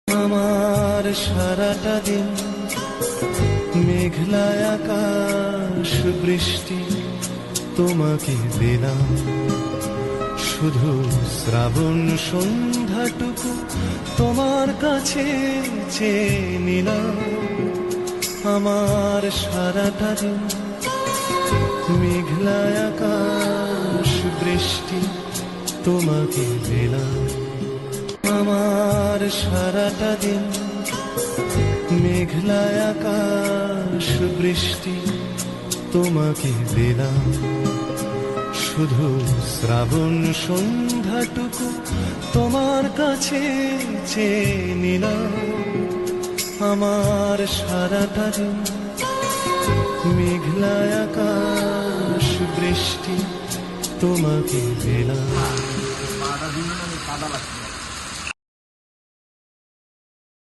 আমার সারাটা দিন মেঘলা আকাশ বৃষ্টি তোমাকে দিলাম, শুধু শ্রাবণ সন্ধ্যাটুকু তোমার কাছে চেয়ে নিলাম। আমার সারাটা দিন মেঘলা আকাশ বৃষ্টি তোমাকে দিলাম। আমার সারাটা দিন মেঘলা আকাশ বৃষ্টি তোমাকে দিলাম, শুধু শ্রাবণ সন্ধ্যাটুকু তোমার কাছে চেয়ে নিলাম। আমার সারাটা দিন মেঘলা আকাশ বৃষ্টি তোমাকে দিলাম।